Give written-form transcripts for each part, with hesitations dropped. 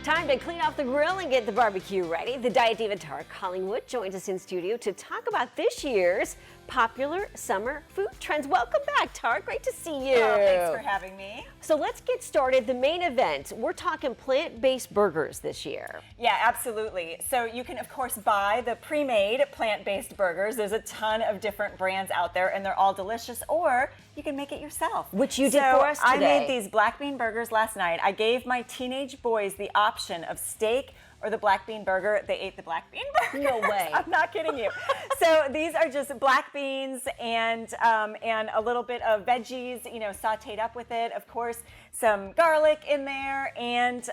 Time to clean off the grill and get the barbecue ready. The Diet Diva Tara Collingwood joins us in studio to talk about this year's popular summer food trends. Welcome back, Tara. Great to see you. Oh, thanks for having me. So let's get started. The main event, we're talking plant-based burgers this year. Yeah, absolutely. So you can, of course, buy the pre-made plant-based burgers. There's a ton of different brands out there, and they're all delicious, or you can make it yourself. Which you did for us today. I made these black bean burgers last night. I gave my teenage boys the option of steak or the black bean burger. They ate the black bean burger. No way. I'm not kidding you. So these are just black beans and a little bit of veggies, you know, sauteed up with it. Of course, some garlic in there, and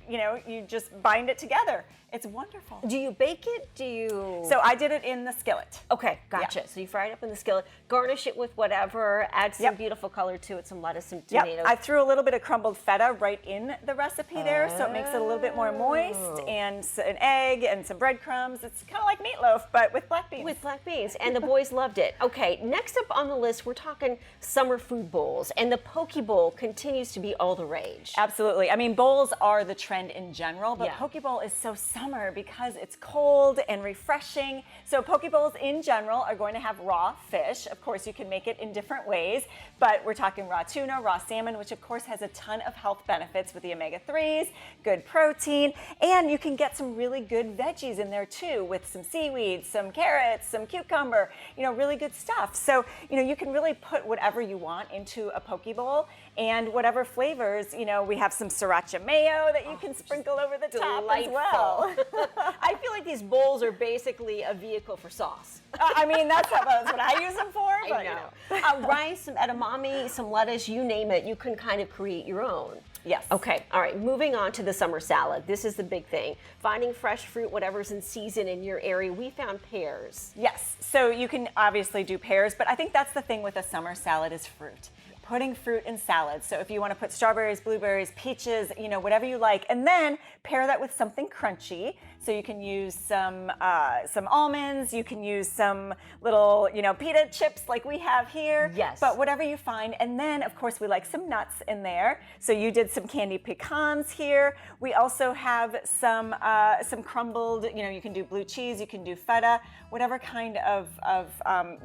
you know, you just bind it together. It's wonderful. Do you bake it? Do you? So I did it in the skillet. Okay, gotcha. Yeah. So you fry it up in the skillet, garnish it with whatever, add some beautiful color to it, some lettuce, some tomatoes. I threw a little bit of crumbled feta right in the recipe there, so it makes it a little bit more moist, and an egg and some breadcrumbs. It's kind of like meatloaf, but with black beans. With black beans, and the boys loved it. Okay, next up on the list, we're talking summer food bowls, and the poke bowl continues to be all the rage. Absolutely. I mean, bowls are the trend in general, but poke bowl is so summer because it's cold and refreshing. So poke bowls in general are going to have raw fish. Of course, you can make it in different ways, but we're talking raw tuna, raw salmon, which of course has a ton of health benefits with the omega-3s, good protein, and you can get some really good veggies in there too, with some seaweed, some carrots, some cucumber, you know, really good stuff. So, you know, you can really put whatever you want into a poke bowl, and whatever flavors, you know, we have some sriracha mayo that you can sprinkle over the top as well. I feel like these bowls are basically a vehicle for sauce. I mean, that's what I use them for. But, I know. Rice, some edamame, some lettuce, you name it, you can kind of create your own. Yes. Okay, all right, moving on to the summer salad. This is the big thing. Finding fresh fruit, whatever's in season in your area. We found pears. Yes, so you can obviously do pears, but I think that's the thing with a summer salad is fruit. Putting fruit in salads. So if you want to put strawberries, blueberries, peaches, you know, whatever you like, and then pair that with something crunchy. So you can use some almonds, you can use some little, you know, pita chips like we have here. Yes. But whatever you find. And then, of course, we like some nuts in there. So you did some candied pecans here. We also have some crumbled, you know, you can do blue cheese, you can do feta, whatever kind of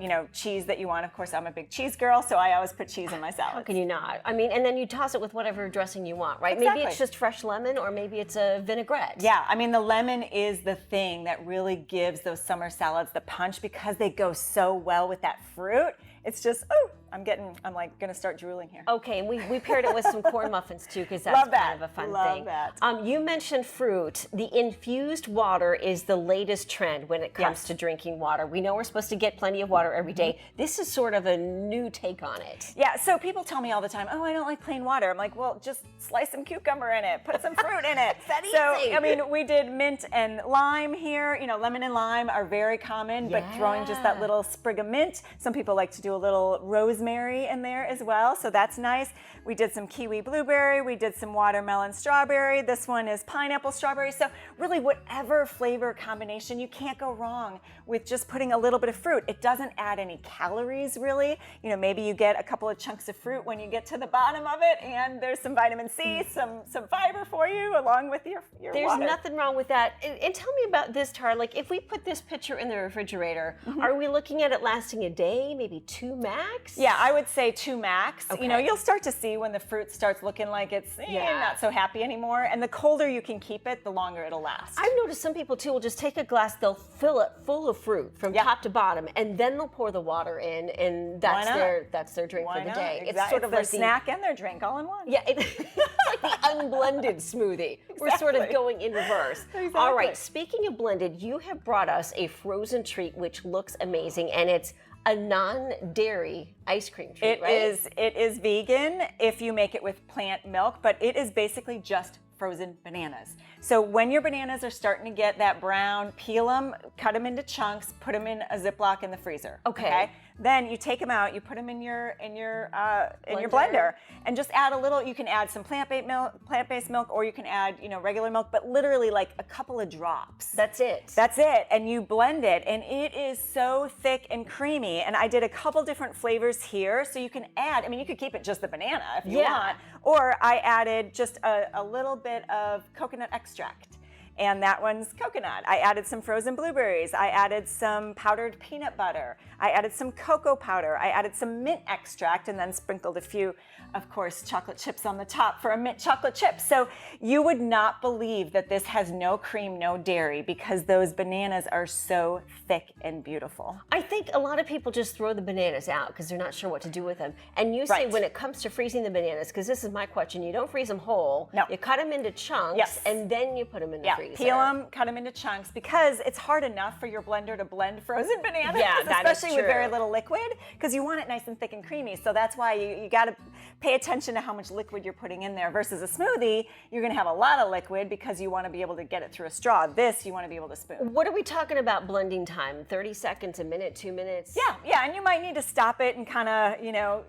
you know, cheese that you want. Of course, I'm a big cheese girl, so I always put cheese in my salad. How can you not? I mean, and then you toss it with whatever dressing you want, right? Exactly. Maybe it's just fresh lemon, or maybe it's a vinaigrette. Yeah, I mean, the lemon is the thing that really gives those summer salads the punch because they go so well with that fruit. It's just, I'm like gonna start drooling here. Okay, and we paired it with some corn muffins too, because that's kind of a fun thing. Love that. You mentioned fruit. The infused water is the latest trend when it comes to drinking water. We know we're supposed to get plenty of water every day. This is sort of a new take on it. Yeah, so people tell me all the time, oh, I don't like plain water. I'm like, well, just slice some cucumber in it, put some fruit in it. That so, easy. I mean, we did mint and lime here. You know, lemon and lime are very common, but throwing just that little sprig of mint. Some people like to do a little rosemary in there as well, so that's nice. We did some kiwi blueberry, we did some watermelon strawberry. This one is pineapple strawberry. So really whatever flavor combination, you can't go wrong with just putting a little bit of fruit. It doesn't add any calories really. You know, maybe you get a couple of chunks of fruit when you get to the bottom of it, and there's some vitamin C, some fiber for you along with your There's water. nothing wrong with that. And tell me about this, Tara. Like, if we put this pitcher in the refrigerator, are we looking at it lasting a day, maybe 2 max? Yeah, I would say 2 max. Okay. You know, you'll start to see when the fruit starts looking like it's not so happy anymore. And the colder you can keep it, the longer it'll last. I've noticed some people too will just take a glass, they'll fill it full of fruit from top to bottom, and then they'll pour the water in, and that's their drink for the day. Exactly. It's sort of their like snack and their drink all in one. Yeah, it's like the unblended smoothie. We're sort of going in reverse. Exactly. All right, speaking of blended, you have brought us a frozen treat which looks amazing, and it's a non-dairy ice cream treat, right? It is vegan if you make it with plant milk, but it is basically just frozen bananas. So when your bananas are starting to get that brown, peel them, cut them into chunks, put them in a Ziploc in the freezer. Okay. Then you take them out, you put them in your blender, and just add a little. You can add some plant-based milk, or you can add regular milk, but literally like a couple of drops. That's it. That's it, and you blend it, and it is so thick and creamy. And I did a couple different flavors here, so you can add. I mean, you could keep it just the banana if you want, or I added just a little bit of coconut extract. And that one's coconut. I added some frozen blueberries. I added some powdered peanut butter. I added some cocoa powder. I added some mint extract, and then sprinkled a few, of course, chocolate chips on the top for a mint chocolate chip. So you would not believe that this has no cream, no dairy, because those bananas are so thick and beautiful. I think a lot of people just throw the bananas out because they're not sure what to do with them. And you say when it comes to freezing the bananas, because this is my question, you don't freeze them whole. No. You cut them into chunks, and then you put them in the freezer. Peel them, cut them into chunks, because it's hard enough for your blender to blend frozen bananas, especially with very little liquid, because you want it nice and thick and creamy. So that's why you got to pay attention to how much liquid you're putting in there. Versus a smoothie, you're going to have a lot of liquid because you want to be able to get it through a straw. This, you want to be able to spoon. What are we talking about blending time? 30 seconds, a minute, 2 minutes? Yeah, and you might need to stop it and kind of,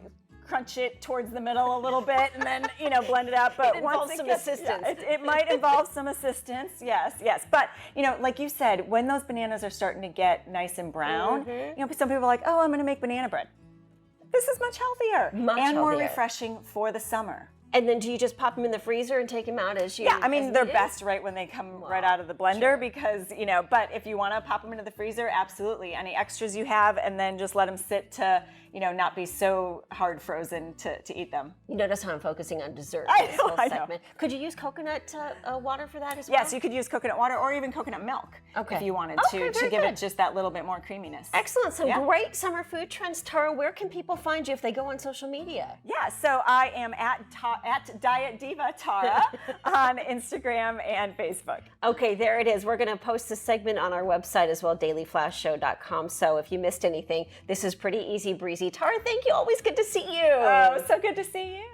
crunch it towards the middle a little bit, and then blend it out. But it involves some assistance. It might involve some assistance. Yes. But like you said, when those bananas are starting to get nice and brown, some people are like, oh, I'm going to make banana bread. This is much healthier and more refreshing for the summer. And then do you just pop them in the freezer and take them out as you? Yeah, I mean, they're best right when they come right out of the blender because, but if you want to pop them into the freezer, absolutely. Any extras you have, and then just let them sit to, not be so hard frozen to eat them. You notice how I'm focusing on dessert I this know, whole I segment. know. Could you use coconut water for that as well? Yes, you could use coconut water or even coconut milk if you wanted to give it just that little bit more creaminess. Excellent. Some great summer food trends. Tara, where can people find you if they go on social media? Yeah, so I am at Diet Diva Tara on Instagram and Facebook. Okay, there it is. We're going to post this segment on our website as well, dailyflashtshow.com. So if you missed anything, this is pretty easy breezy. Tara, thank you. Always good to see you. Oh, so good to see you.